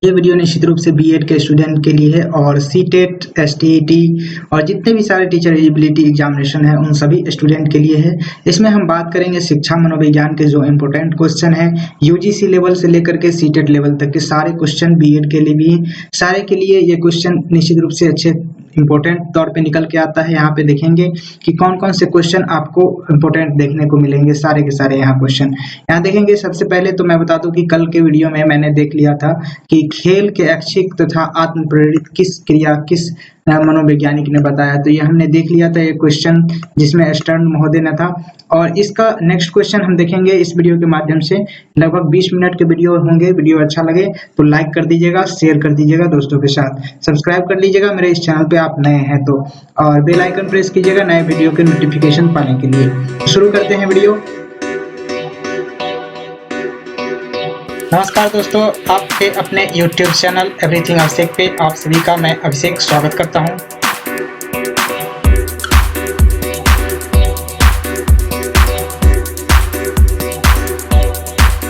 ये वीडियो निश्चित रूप से बीएड के स्टूडेंट के लिए है और सीटेट, एसटीईटी और जितने भी सारे टीचर एलिजिबिलिटी एग्जामिनेशन है उन सभी स्टूडेंट के लिए है। इसमें हम बात करेंगे शिक्षा मनोविज्ञान के जो इम्पोर्टेंट क्वेश्चन है यूजीसी लेवल से लेकर के सीटेट लेवल तक के सारे क्वेश्चन बीएड के लिए भी सारे के लिए ये क्वेश्चन निश्चित रूप से अच्छे इंपॉर्टेंट तौर पे निकल के आता है। यहाँ पे देखेंगे कि कौन कौन से क्वेश्चन आपको इंपॉर्टेंट देखने को मिलेंगे, सारे के सारे यहाँ क्वेश्चन यहाँ देखेंगे। सबसे पहले तो मैं बता दूं कि कल के वीडियो में मैंने देख लिया था कि खेल के ऐच्छिक तथा आत्म प्रेरित किस क्रिया किस मनोवैज्ञानिक ने बताया, तो ये हमने देख लिया था ये क्वेश्चन जिसमें स्टर्न महोदय ने था। और इसका नेक्स्ट क्वेश्चन हम देखेंगे इस वीडियो के माध्यम से। लगभग 20 मिनट के वीडियो होंगे। वीडियो अच्छा लगे तो लाइक कर दीजिएगा, शेयर कर दीजिएगा दोस्तों के साथ, सब्सक्राइब कर लीजिएगा मेरे इस चैनल पे आप नए हैं तो, और बेल आइकन प्रेस कीजिएगा नए वीडियो के नोटिफिकेशन पाने के लिए। शुरू करते हैं वीडियो। नमस्कार दोस्तों, आपके अपने YouTube चैनल एवरीथिंग अभिषेक पे आप सभी का मैं अभिषेक स्वागत करता हूं।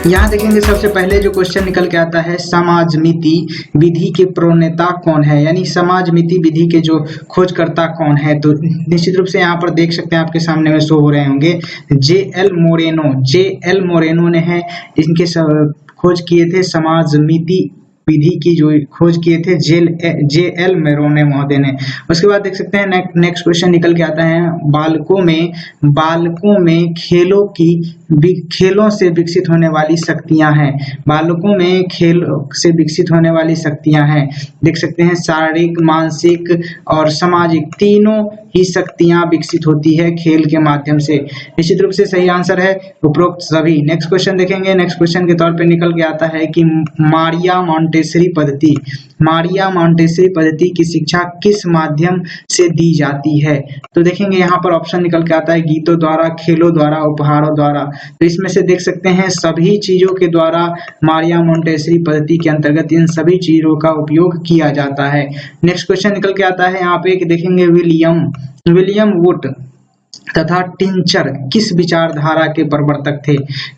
यहाँ देखेंगे सबसे पहले जो क्वेश्चन निकल के आता है, समाजमिति विधि के प्रणेता कौन है, यानी समाजमिति विधि के जो खोजकर्ता कौन है। तो निश्चित रूप से यहाँ पर देख सकते हैं आपके सामने में शो हो रहे होंगे, जे एल मोरेनो ने है इनके खोज किए थे। समाजमिति विधि की जो खोज किए थे जे एल मोरेनो महोदय ने। उसके बाद देख सकते हैं नेक्स्ट क्वेश्चन निकल के आता है, बालकों में खेलों से विकसित होने वाली शक्तियां हैं। बालकों में खेल से विकसित होने वाली शक्तियां हैं, देख सकते हैं शारीरिक, मानसिक और सामाजिक तीनों ही शक्तियां विकसित होती है खेल के माध्यम से। निश्चित रूप से सही आंसर है उपरोक्त सभी। नेक्स्ट क्वेश्चन देखेंगे। नेक्स्ट क्वेश्चन के तौर पे निकल के आता है कि मारिया मॉन्टेसरी पद्धति की शिक्षा किस माध्यम से दी जाती है। तो देखेंगे यहाँ पर ऑप्शन निकल के आता है, गीतों द्वारा, खेलों द्वारा, उपहारों द्वारा। तो इसमें से देख सकते हैं सभी चीजों के द्वारा मारिया मॉन्टेसरी पद्धति के अंतर्गत इन सभी चीजों का उपयोग किया जाता है। नेक्स्ट क्वेश्चन निकल के आता है यहाँ पे कि देखेंगे विलियम वुड तथा टिंचर किस विचारधारा के प्रवर्तक थे।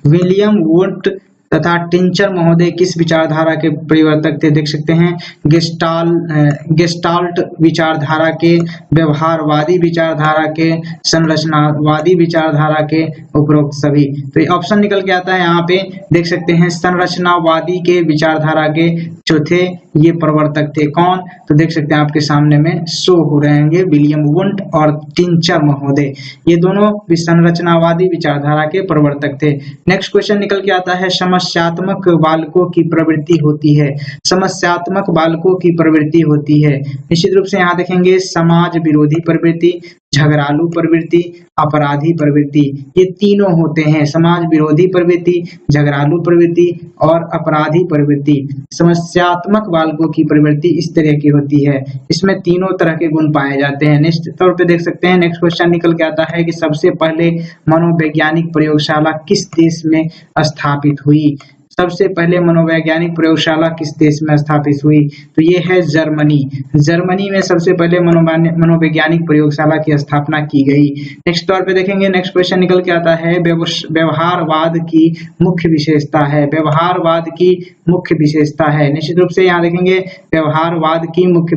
विलियम वुड तथा टिंचर महोदय किस विचारधारा के परिवर्तक थे। देख सकते हैं गेस्टाल्ट विचारधारा के, व्यवहारवादी विचारधारा के, संरचनावादी विचारधारा के, उपरोक्त सभी। तो ये ऑप्शन निकल के आता है यहाँ पे, देख सकते हैं संरचनावादी के विचारधारा के जो थे ये प्रवर्तक थे। कौन, तो देख सकते हैं आपके सामने में शो हो रहे हैं विलियम वुड और टिंचर महोदय, ये दोनों संरचनावादी विचारधारा के प्रवर्तक थे। नेक्स्ट क्वेश्चन निकल के आता है, समस्यात्मक बालकों की प्रवृत्ति होती है। समस्यात्मक बालकों की प्रवृत्ति होती है, निश्चित रूप से यहाँ देखेंगे समाज विरोधी प्रवृत्ति, झगड़ालू प्रवृत्ति, अपराधी प्रवृत्ति, ये तीनों होते हैं। समाज विरोधी प्रवृत्ति, झगड़ालू प्रवृत्ति और अपराधी प्रवृत्ति। समस्यात्मक बालकों की प्रवृत्ति इस तरह की होती है, इसमें तीनों तरह के गुण पाए जाते हैं। निश्चित तौर पे देख सकते हैं नेक्स्ट क्वेश्चन निकल के आता है कि सबसे पहले मनोवैज्ञानिक प्रयोगशाला किस देश में स्थापित हुई। सबसे पहले मनोवैज्ञानिक प्रयोगशाला किस देश में स्थापित हुई, तो ये है जर्मनी में सबसे पहले मनोवैज्ञानिक प्रयोगशाला की स्थापना की गई। नेक्स्ट तौर पे देखेंगे नेक्स्ट क्वेश्चन निकल के आता है, व्यवहारवाद की मुख्य विशेषता है। व्यवहारवाद की मुख्य विशेषता है, निश्चित रूप से यहाँ देखेंगे व्यवहारवाद की मुख्य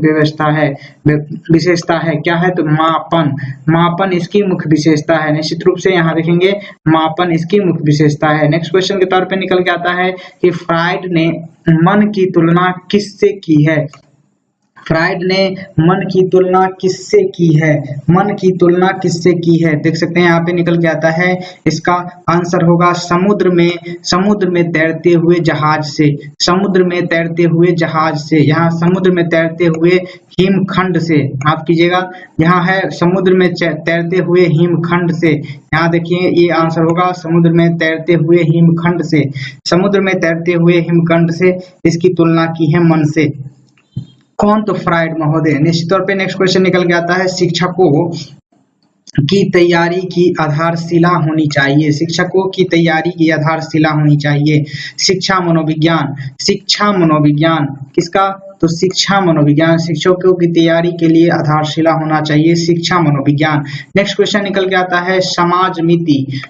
विशेषता है क्या है, तो मापन इसकी मुख्य विशेषता है। निश्चित रूप से यहाँ देखेंगे मापन इसकी मुख्य विशेषता है। नेक्स्ट क्वेश्चन के तौर पे निकल के आता है कि फ्राइड ने मन की तुलना किससे की है। फ्राइड ने मन की तुलना किससे की है, मन की तुलना किससे की है। देख सकते हैं यहाँ पे निकल के आता है, इसका आंसर होगा समुद्र में तैरते हुए जहाज से। समुद्र में तैरते हुए जहाज से, यहाँ समुद्र में तैरते हुए हिमखंड से, माफ कीजिएगा, यहाँ है समुद्र में तैरते हुए हिमखंड से। यहाँ देखिए ये आंसर होगा समुद्र में तैरते हुए हिमखंड से। समुद्र में तैरते हुए हिमखंड से इसकी तुलना की है मन से। कौन, तो फ्राइड महोदय। निश्चित तौर पे नेक्स्ट क्वेश्चन निकल के आता है, शिक्षकों की तैयारी की आधारशिला होनी चाहिए। शिक्षकों की तैयारी की आधारशिला होनी चाहिए। शिक्षा मनोविज्ञान किसका, तो शिक्षा मनोविज्ञान। शिक्षकों की तैयारी के लिए आधारशिला होना चाहिए शिक्षा मनोविज्ञान। नेक्स्ट क्वेश्चन निकल के आता है,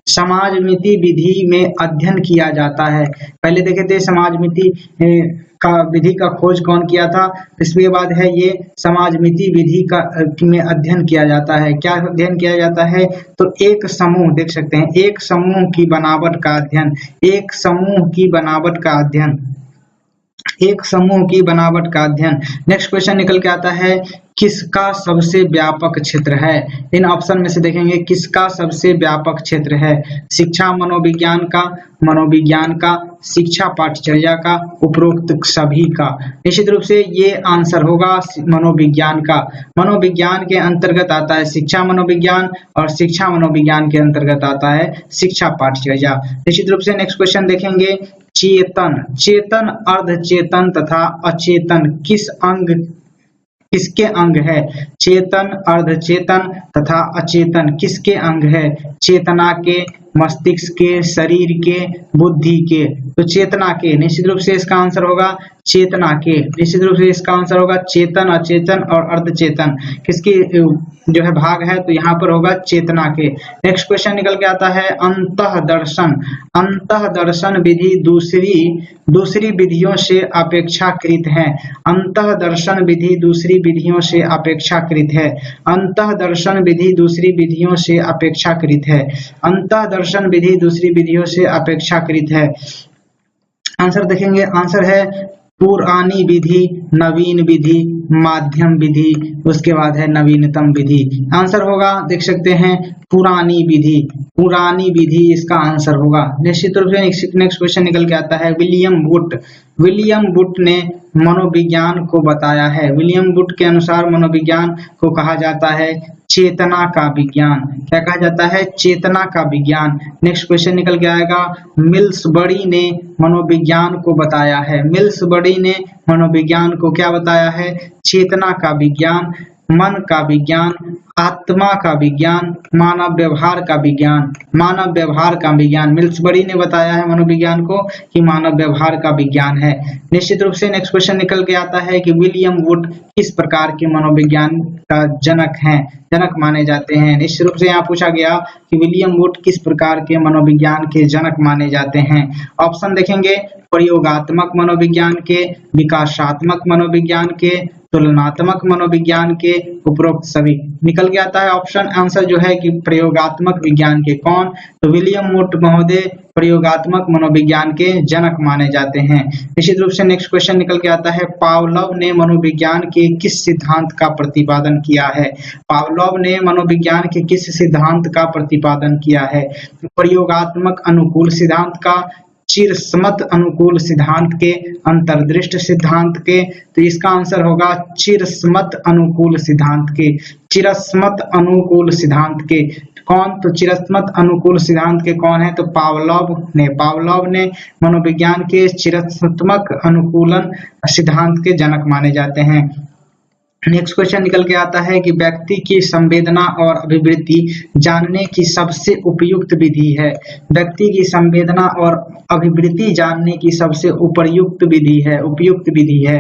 समाजमिति विधि में अध्ययन किया जाता है। पहले देखे थे समाजमिति का विधि का खोज कौन किया था? इसके बाद है ये समाजमिति विधि का में अध्ययन किया जाता है। क्या अध्ययन किया जाता है? तो एक समूह, देख सकते हैं, एक समूह की बनावट का अध्ययन, एक समूह की बनावट का अध्ययन, एक समूह की बनावट का अध्ययन। नेक्स्ट क्वेश्चन निकल के आता है, किसका सबसे व्यापक क्षेत्र है? इन ऑप्शन में से देखेंगे किसका सबसे व्यापक क्षेत्र है? शिक्षा मनोविज्ञान का, मनोविज्ञान का, शिक्षा पाठचर्या का, उपरोक्त सभी का। निश्चित रूप से ये आंसर होगा मनोविज्ञान का। मनोविज्ञान के अंतर्गत आता है शिक्षा मनोविज्ञान और शिक्षा मनोविज्ञान के अंतर्गत आता है शिक्षा पाठचर्या। निश्चित रूप से नेक्स्ट क्वेश्चन देखेंगे, चेतन, चेतन, अर्धचेतन तथा अचेतन किसके अंग है? चेतन, अर्धचेतन तथा अचेतन किसके अंग है? चेतना के, मस्तिष्क के, शरीर के, बुद्धि के। तो चेतना के, निश्चित रूप से इसका आंसर होगा चेतना के। निश्चित रूप से इसका आंसर होगा चेतन, अचेतन और अर्धचेतन किसकी जो है भाग है, तो यहाँ पर होगा चेतना के। नेक्स्ट क्वेश्चन निकल के आता है, अंतः दर्शन, अंतः दर्शन विधि दूसरी विधियों से अपेक्षाकृत है। अंतः दर्शन विधि दूसरी विधियों से अपेक्षाकृत है। अंतः दर्शन विधि दूसरी विधियों से अपेक्षाकृत है। अंतः दर्शन विधि दूसरी विधियों से अपेक्षाकृत है। आंसर देखेंगे, आंसर है पुरानी विधि, नवीन विधि, माध्यम विधि, उसके बाद है नवीनतम विधि। आंसर होगा, देख सकते हैं, पुरानी विधि, पुरानी विधि इसका आंसर होगा। निश्चित रूप से नेक्स्ट क्वेश्चन निकल के आता है, विलियम बुट ने मनोविज्ञान को बताया है। विलियम बुट के अनुसार मनोविज्ञान को कहा जाता है चेतना का विज्ञान। क्या कहा जाता है? चेतना का विज्ञान। नेक्स्ट क्वेश्चन निकल के आएगा, मिल्सबरी ने मनोविज्ञान को बताया है। मिल्सबरी ने मनोविज्ञान को क्या बताया है? चेतना का विज्ञान, मन का विज्ञान, आत्मा का विज्ञान, मानव व्यवहार का विज्ञान। मानव व्यवहार का विज्ञान मिल्सबरी ने बताया है मनोविज्ञान को कि मानव व्यवहार का विज्ञान है। निश्चित रूप से नेक्स्ट क्वेश्चन निकल के आता है कि विलियम वुड किस प्रकार के मनोविज्ञान का जनक माने जाते हैं। निश्चित रूप से यहाँ पूछा गया कि विलियम वुड किस प्रकार के मनोविज्ञान के जनक माने जाते हैं। ऑप्शन देखेंगे, प्रयोगात्मक मनोविज्ञान के, विकासात्मक मनोविज्ञान के, तुलनात्मक मनोविज्ञान के, उपरोक्त सभी। निकल के आता है ऑप्शन आंसर जो है कि प्रयोगात्मक विज्ञान के। कौन? तो विलियम वुड महोदय प्रयोगात्मक मनोविज्ञान के जनक माने जाते हैं। निश्चित रूप से नेक्स्ट क्वेश्चन निकल के आता है, पावलोव ने मनोविज्ञान के किस सिद्धांत का प्रतिपादन किया है? पावलोव ने मनोविज्ञान के किस सिद्धांत का प्रतिपादन किया है? प्रयोगात्मक अनुकूल सिद्धांत का, चिरस्मत अनुकूल सिद्धांत के, अंतर्दृष्ट सिद्धांत के। तो इसका आंसर होगा चिरस्मत अनुकूल सिद्धांत के। चिरस्मत अनुकूल सिद्धांत के कौन? तो चिरस्मत अनुकूल सिद्धांत के कौन है? तो पावलोव ने मनोविज्ञान के चिरस्मत अनुकूलन सिद्धांत के जनक माने जाते हैं। नेक्स्ट क्वेश्चन निकल के आता है कि व्यक्ति की संवेदना और अभिवृत्ति जानने की सबसे उपयुक्त विधि है। व्यक्ति की संवेदना और अभिवृत्ति जानने की सबसे उपयुक्त विधि है।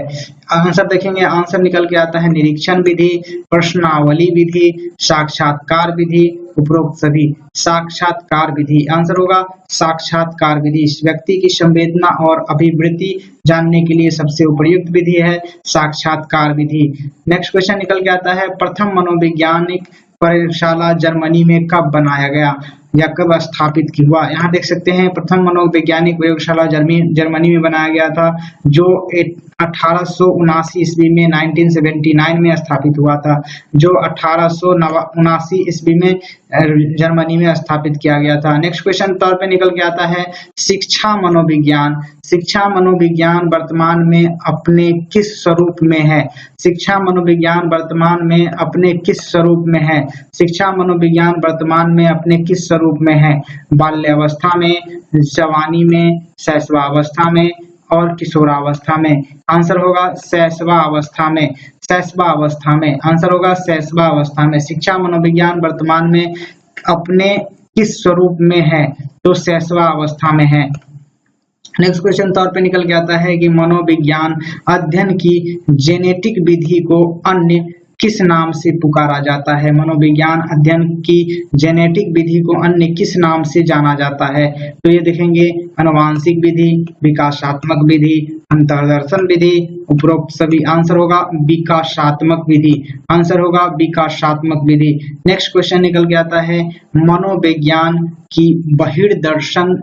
आंसर देखेंगे, आंसर निकल के आता है निरीक्षण विधि, प्रश्नावली विधि, साक्षात्कार विधि, उपरोक्त सभी। साक्षात्कार विधि आंसर होगा साक्षात्कार विधि। व्यक्ति की संवेदना और अभिवृत्ति जानने के लिए सबसे उपयुक्त विधि है साक्षात्कार विधि। नेक्स्ट क्वेश्चन निकल के आता है, प्रथम मनोवैज्ञानिक प्रयोगशाला जर्मनी में कब बनाया गया या कब स्थापित की हुआ? यहाँ देख सकते हैं, प्रथम मनोवैज्ञानिक प्रयोगशाला जर्मनी में बनाया गया था, जो 1879 ईस्वी में 1979 में स्थापित हुआ था, जो 1879 ईस्वी में जर्मनी में स्थापित किया गया था। नेक्स्ट क्वेश्चन तौर पे निकल के आता है, शिक्षा मनोविज्ञान वर्तमान में अपने किस स्वरूप में है? शिक्षा मनोविज्ञान वर्तमान में अपने किस स्वरूप में है? शिक्षा मनोविज्ञान वर्तमान में अपने किस स्वरूप में है? बाल्यावस्था में, जवानी में, शैशवावस्था में और किशोरावस्था में। आंसर होगा शैशवावस्था में। शैशवावस्था में आंसर होगा शैशवावस्था में। शिक्षा मनोविज्ञान वर्तमान में अपने किस स्वरूप में है? तो शैशवावस्था में है। नेक्स्ट क्वेश्चन तौर पे निकल के आता है कि मनोविज्ञान अध्ययन की जेनेटिक विधि को अन्य किस नाम से पुकारा जाता है? मनोविज्ञान अध्ययन की जेनेटिक विधि को अन्य किस नाम से जाना जाता है? तो ये देखेंगे आनुवांशिक विधि, विकासात्मक विधि, अंतर्दर्शन विधि, उपरोक्त सभी। आंसर होगा विकासात्मक विधि। आंसर होगा विकासात्मक विधि। नेक्स्ट क्वेश्चन निकल के आता है मनोविज्ञान की बहिर्दर्शन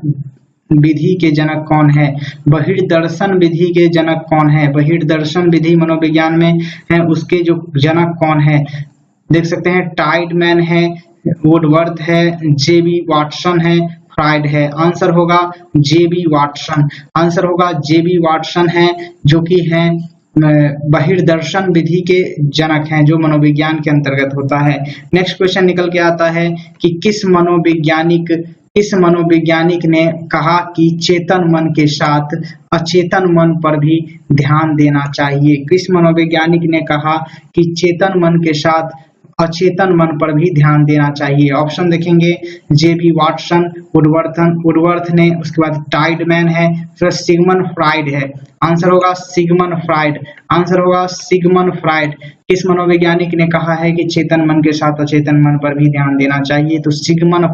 विधि के जनक कौन है? बहिर्दर्शन विधि के जनक कौन है? बहिर्दर्शन विधि मनोविज्ञान में है, उसके जो जनक कौन है? देख सकते हैं टाइडमैन है, वुडवर्थ है, जेबी वाटसन है, फ्राइड है। आंसर होगा जेबी वाटसन। आंसर होगा जेबी वाटसन है, जो कि है बहिर्दर्शन विधि के जनक हैं, जो मनोविज्ञान के अंतर्गत होता है। नेक्स्ट क्वेश्चन निकल के आता है कि किस मनोवैज्ञानिक ने कहा कि चेतन मन के साथ अचेतन मन पर भी ध्यान देना चाहिए? किस मनोवैज्ञानिक ने कहा कि चेतन मन के साथ अचेतन मन पर भी ध्यान देना चाहिए? ऑप्शन देखेंगे जेबी वाटसन, वुडवर्थ ने, उसके बाद टाइडमैन है, फिर सिगमंड फ्राइड है। आंसर होगा सिगमंड फ्राइड। आंसर होगा सिगमंड फ्राइड। किस मनोवैज्ञानिक ने कहा है कि चेतन मन के साथ अचेतन मन पर भी ध्यान देना चाहिए? तो सिगमंड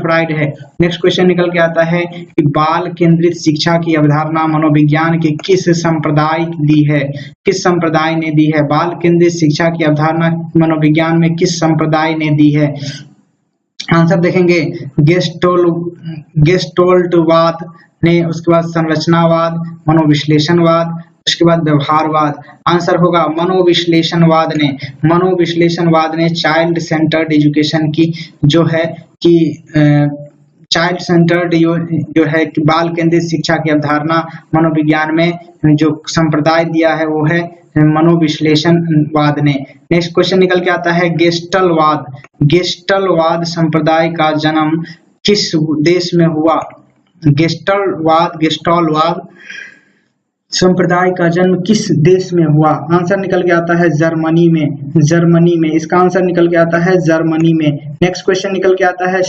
फ्राइड है। नेक्स्ट क्वेश्चन निकल के आता है कि बाल केंद्रित शिक्षा की अवधारणा मनोविज्ञान के किस संप्रदाय दी है? किस संप्रदाय ने दी है? बाल केंद्रित शिक्षा की अवधारणा मनोविज्ञान में किस संप्रदाय ने दी है? आंसर देखेंगे गेस्टोल्टवाद ने, उसके बाद संरचनावाद, मनोविश्लेषणवाद, उसके बाद व्यवहारवाद। आंसर होगा मनोविश्लेषणवाद ने। मनोविश्लेषणवाद ने चाइल्ड सेंटर्ड एजुकेशन की जो है कि चाइल्ड सेंटर्ड जो है कि बाल केंद्रित शिक्षा की अवधारणा मनोविज्ञान में जो संप्रदाय दिया है वो है मनोविश्लेषणवाद ने। नेक्स्ट क्वेश्चन निकल के आता है गेस्टलवाद संप्रदाय का जन्म किस देश में हुआ? गेस्टलवाद संप्रदाय का जन्म किस देश में हुआ? आंसर निकल के आता है जर्मनी में। इसका आंसर निकल के आता है जर्मनी में। नेक्स्ट क्वेश्चन निकल के आता है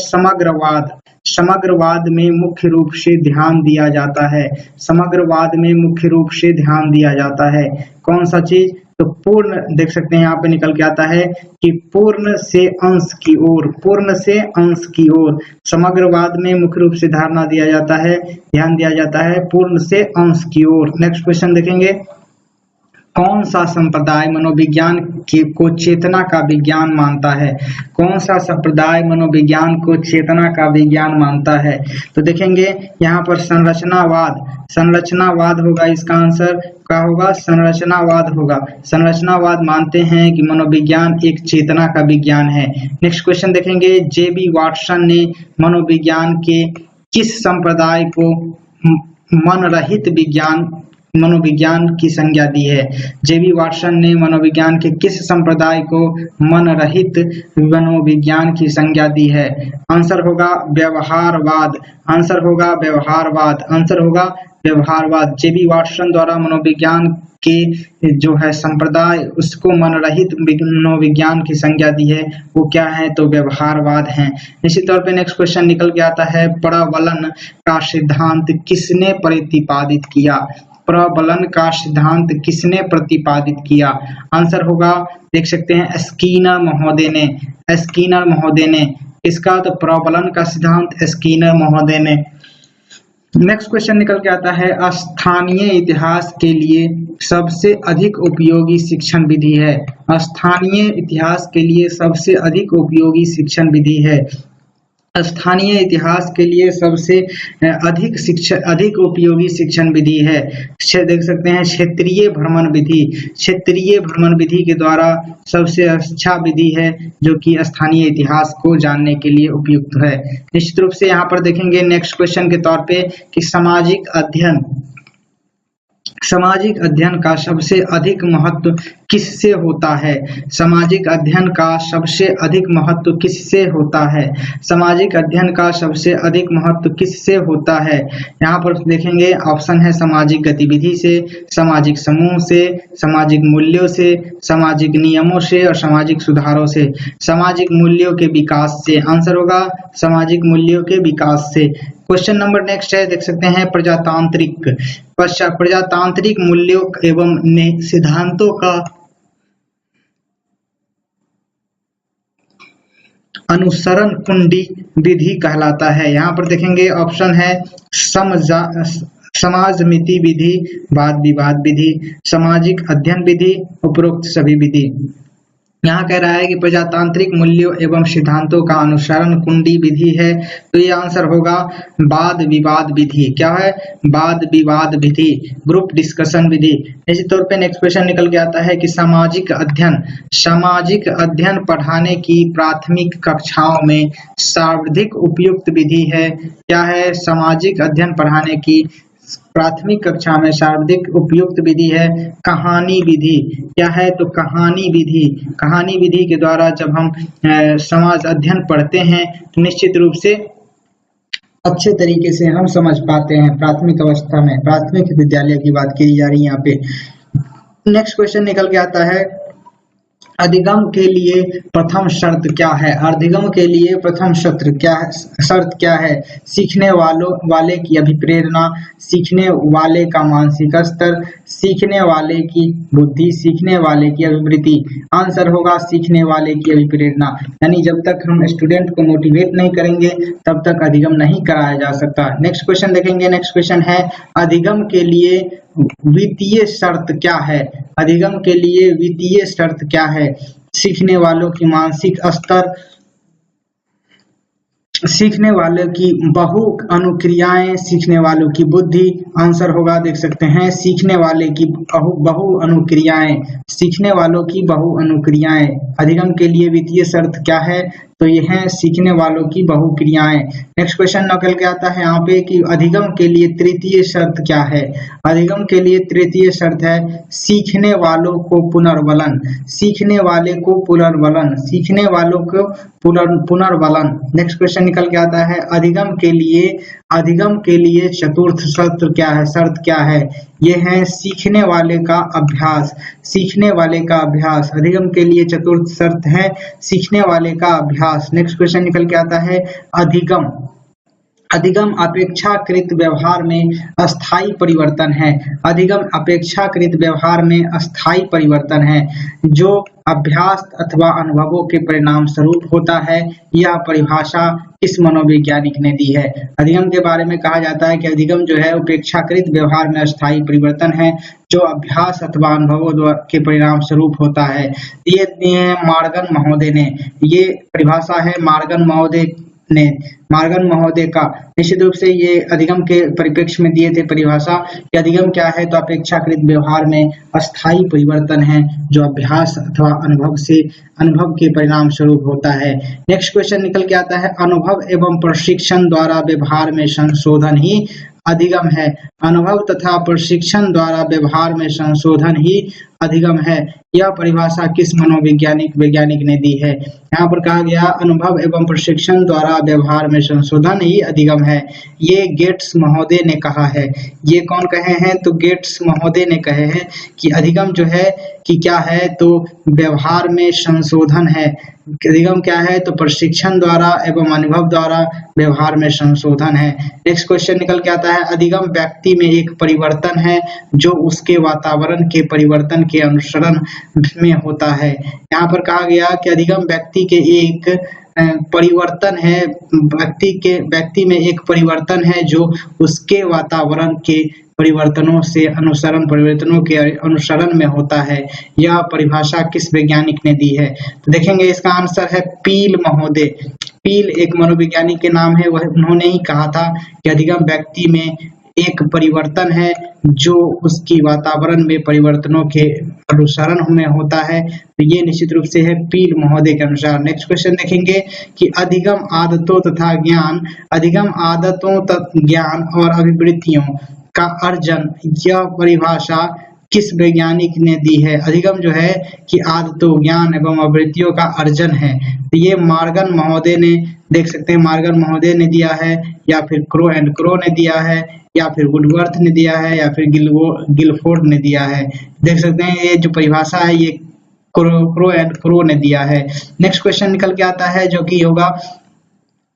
समग्रवाद में मुख्य रूप से ध्यान दिया जाता है। समग्रवाद में मुख्य रूप से ध्यान दिया जाता है कौन सा चीज? तो पूर्ण, देख सकते हैं यहाँ पे निकल के आता है कि पूर्ण से अंश की ओर समग्रवाद में मुख्य रूप से ध्यान दिया जाता है पूर्ण से अंश की ओर। नेक्स्ट क्वेश्चन देखेंगे कौन सा संप्रदाय मनोविज्ञान को चेतना का विज्ञान मानता है? कौन सा संप्रदाय मनोविज्ञान को चेतना का विज्ञान मानता है? तो देखेंगे यहाँ पर संरचनावाद होगा। इसका आंसर क्या होगा? संरचनावाद होगा। संरचनावाद मानते हैं कि मनोविज्ञान एक चेतना का विज्ञान है। नेक्स्ट क्वेश्चन देखेंगे जेबी वाटसन ने मनोविज्ञान के किस संप्रदाय को मनोविज्ञान की संज्ञा दी है? जेबी वाटसन ने मनोविज्ञान के किस संप्रदाय को मनरहित मनोविज्ञान की संज्ञा दी है? आंसर होगा व्यवहारवाद। आंसर होगा व्यवहारवाद। जेबी वाटसन द्वारा मनोविज्ञान के जो है संप्रदाय उसको मनरहित मनोविज्ञान की संज्ञा दी है, वो क्या है? तो व्यवहारवाद है। इसी तौर पे नेक्स्ट क्वेश्चन निकल के आता है प्रबलन का सिद्धांत किसने प्रतिपादित किया? प्रबलन का सिद्धांत किसने प्रतिपादित किया? आंसर होगा, देख सकते हैं स्कीनर महोदय ने। इसका तो प्रबलन का सिद्धांत स्कीनर महोदय ने। नेक्स्ट क्वेश्चन निकल के आता है स्थानीय इतिहास के लिए सबसे अधिक उपयोगी शिक्षण विधि है। स्थानीय इतिहास के लिए सबसे अधिक उपयोगी शिक्षण विधि है। स्थानीय इतिहास के लिए सबसे अधिक उपयोगी शिक्षण विधि है, देख सकते हैं क्षेत्रीय भ्रमण विधि। क्षेत्रीय भ्रमण विधि के द्वारा सबसे अच्छा विधि है जो कि स्थानीय इतिहास को जानने के लिए उपयुक्त है। निश्चित रूप से यहाँ पर देखेंगे नेक्स्ट क्वेश्चन के तौर पे कि सामाजिक अध्ययन का सबसे अधिक महत्व किससे होता है? सामाजिक अध्ययन का सबसे अधिक महत्व किससे होता है? सामाजिक अध्ययन का सबसे अधिक महत्व किससे होता है? यहाँ पर देखेंगे ऑप्शन है सामाजिक गतिविधि से, सामाजिक समूह से, सामाजिक मूल्यों से, सामाजिक नियमों से और सामाजिक सुधारों से। सामाजिक मूल्यों के विकास से। आंसर होगा सामाजिक मूल्यों के विकास से। क्वेश्चन नंबर नेक्स्ट है, देख सकते हैं प्रजातांत्रिक मूल्यों एवं सिद्धांतों का अनुसरण कुंडी विधि कहलाता है। यहाँ पर देखेंगे ऑप्शन है समाजमिति विधि, वाद विवाद विधि, सामाजिक अध्ययन विधि, उपरोक्त सभी विधि। यहाँ कह रहा है कि प्रजातांत्रिक मूल्यों एवं सिद्धांतों का अनुसरण कुंडी विधि है, तो ये आंसर होगा वाद विवाद विधि। क्या है? वाद विवाद विधि, ग्रुप डिस्कशन विधि। इसी तौर पे नेक्स्ट क्वेश्चन निकल के आता है कि सामाजिक अध्ययन पढ़ाने की प्राथमिक कक्षाओं में सर्वाधिक उपयुक्त विधि है। क्या है? सामाजिक अध्ययन पढ़ाने की प्राथमिक कक्षा में सर्वाधिक उपयुक्त विधि है कहानी विधि। क्या है? तो कहानी विधि के द्वारा जब हम समाज अध्ययन पढ़ते हैं तो निश्चित रूप से अच्छे तरीके से हम समझ पाते हैं। प्राथमिक अवस्था में, प्राथमिक विद्यालय की बात की जा रही है यहाँ पे। नेक्स्ट क्वेश्चन निकल के आता है अधिगम के लिए प्रथम शर्त क्या है? अधिगम के लिए प्रथम शर्त क्या है? सीखने वाले की अभिप्रेरणा, सीखने वाले का मानसिक स्तर, सीखने वाले की बुद्धि, सीखने वाले की अभिवृत्ति। आंसर होगा सीखने वाले की अभिप्रेरणा। यानी जब तक हम स्टूडेंट को मोटिवेट नहीं करेंगे तब तक अधिगम नहीं कराया जा सकता। नेक्स्ट क्वेश्चन देखेंगे। नेक्स्ट क्वेश्चन है अधिगम के लिए वित्तीय शर्त क्या है? अधिगम के लिए वित्तीय शर्त क्या है? सीखने वालों की मानसिक स्तर, सीखने वालों की बहु अनुक्रियाएं, सीखने वालों की बुद्धि। आंसर होगा देख सकते हैं सीखने वाले की बहु अनुक्रियाएं, सीखने वालों की बहु अनुक्रियाएं। अधिगम के लिए वित्तीय शर्त क्या है? तो ये है सीखने वालों की बहुक्रियाएं। नेक्स्ट क्वेश्चन निकल के आता है यहाँ पे कि अधिगम के लिए तृतीय शर्त क्या है? अधिगम के लिए तृतीय शर्त है सीखने वालों को पुनर्बलन, सीखने वाले को पुनर्बलन, सीखने वालों को पुनर्बलन। नेक्स्ट क्वेश्चन निकल के आता है अधिगम के लिए चतुर्थ शर्त क्या है? शर्त क्या है? ये है सीखने वाले का अभ्यास, सीखने वाले का अभ्यास। अधिगम के लिए चतुर्थ शर्त है सीखने वाले का अभ्यास। नेक्स्ट क्वेश्चन निकल के आता है अधिगम अपेक्षाकृत व्यवहार में अस्थायी परिवर्तन है। अधिगम अपेक्षाकृत व्यवहार में अस्थायी परिवर्तन है जो अभ्यास अथवा अनुभवों के परिणाम स्वरूप होता है। यह परिभाषा किस मनोवैज्ञानिक ने दी है? अधिगम के बारे में कहा जाता है कि अधिगम जो है अपेक्षाकृत व्यवहार में अस्थायी परिवर्तन है जो अभ्यास अथवा अनुभवों के परिणाम स्वरूप होता है। ये दिए हैं मार्गन महोदय ने। ये परिभाषा है मार्गन महोदय का। निश्चित रूप से ये अधिगम के परिप्रेक्ष्य में दिए थे परिभाषा कि अधिगम क्या है? तो अपेक्षाकृत व्यवहार में अस्थायी परिवर्तन है जो अभ्यास अथवा अनुभव के परिणाम स्वरूप होता है। नेक्स्ट क्वेश्चन निकल के आता है अनुभव एवं प्रशिक्षण द्वारा व्यवहार में संशोधन ही अधिगम है। अनुभव तथा प्रशिक्षण द्वारा व्यवहार में संशोधन ही अधिगम है। यह परिभाषा किस वैज्ञानिक ने दी है? यहाँ पर कहा गया अनुभव एवं प्रशिक्षण द्वारा व्यवहार में संशोधन ही अधिगम है। ये गेट्स महोदय ने कहा है। ये कौन कहे हैं? तो गेट्स महोदय ने कहे हैं कि अधिगम जो है कि क्या है? तो व्यवहार में संशोधन है। अधिगम क्या है? तो प्रशिक्षण द्वारा एवं अनुभव द्वारा व्यवहार में संशोधन है। नेक्स्ट क्वेश्चन निकल के आता है अधिगम व्यक्ति में एक परिवर्तन है जो उसके वातावरण के परिवर्तन के अनुसरण में होता है। यहाँ पर कहा गया कि अधिगम व्यक्ति के एक परिवर्तन है, व्यक्ति में एक परिवर्तन है जो उसके वातावरण के परिवर्तनों के अनुसरण में होता है। यह परिभाषा किस वैज्ञानिक ने दी है? तो देखेंगे इसका आंसर है पील महोदय। पील एक मनोवैज्ञानिक के नाम है, वह उन्होंने ही कहा था कि अधिगम व्यक्ति में एक परिवर्तन है जो उसकी वातावरण में परिवर्तनों के अनुसरण में होता है। तो ये निश्चित रूप से है पील महोदय के अनुसार। नेक्स्ट क्वेश्चन देखेंगे कि अधिगम आदतों तथा ज्ञान और अभिवृत्तियों का अर्जन, यह परिभाषा किस वैज्ञानिक ने दी है? अधिगम जो है कि आदतों, ज्ञान एवं अभिवृत्तियों का अर्जन है। तो ये मार्गन महोदय ने, देख सकते हैं मार्गन महोदय ने दिया है, या फिर क्रो ने दिया है, या फिर वुडवर्थ ने दिया है, या फिर गिलफोर्ड ने दिया है। देख सकते हैं ये जो परिभाषा है ये क्रो ने दिया है। नेक्स्ट क्वेश्चन निकल के आता है जो कि होगा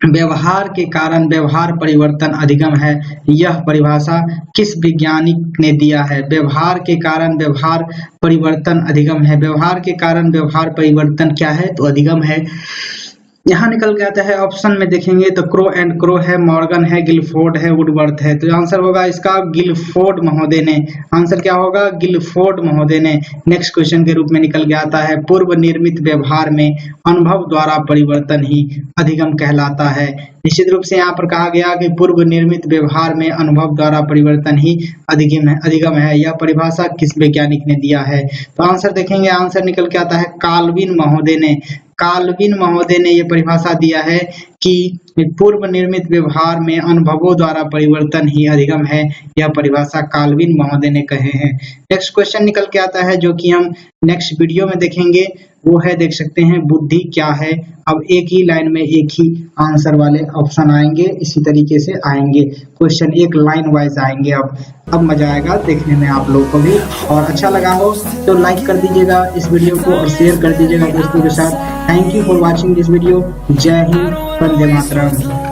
व्यवहार के कारण व्यवहार परिवर्तन अधिगम है। यह परिभाषा किस वैज्ञानिक ने दिया है? व्यवहार के कारण व्यवहार परिवर्तन अधिगम है। व्यवहार के कारण व्यवहार परिवर्तन क्या है? तो अधिगम है। यहाँ निकल के आता है ऑप्शन में देखेंगे तो क्रो एंड क्रो है, मॉर्गन है, गिलफोर्ड है, वुडवर्थ है। तो आंसर होगा इसका गिलफोर्ड महोदय ने। आंसर क्या होगा? गिलफोर्ड महोदय ने। नेक्स्ट क्वेश्चन के रूप में निकल के आता है पूर्व निर्मित व्यवहार में अनुभव द्वारा परिवर्तन ही अधिगम कहलाता है। निश्चित रूप से यहाँ पर कहा गया कि पूर्व निर्मित व्यवहार में अनुभव द्वारा परिवर्तन ही अधिगम है। यह परिभाषा किस वैज्ञानिक ने दिया है? तो आंसर देखेंगे, आंसर निकल के आता है काल्विन महोदय ने। काल्विन महोदय ने यह परिभाषा दिया है कि पूर्व निर्मित व्यवहार में अनुभवों द्वारा परिवर्तन ही अधिगम है। यह परिभाषा काल्विन महोदय ने कहे हैं। नेक्स्ट क्वेश्चन निकल के आता है जो कि हम नेक्स्ट वीडियो में देखेंगे, वो है देख सकते हैं बुद्धि क्या है। अब एक ही लाइन में एक ही आंसर वाले ऑप्शन आएंगे, इसी तरीके से आएंगे क्वेश्चन, एक लाइन वाइज आएंगे। अब मजा आएगा देखने में आप लोग को भी, और अच्छा लगा हो तो लाइक कर दीजिएगा इस वीडियो को और शेयर कर दीजिएगा दोस्तों के साथ। Thank you for watching this video. जय हिंद, वंदे मातरम।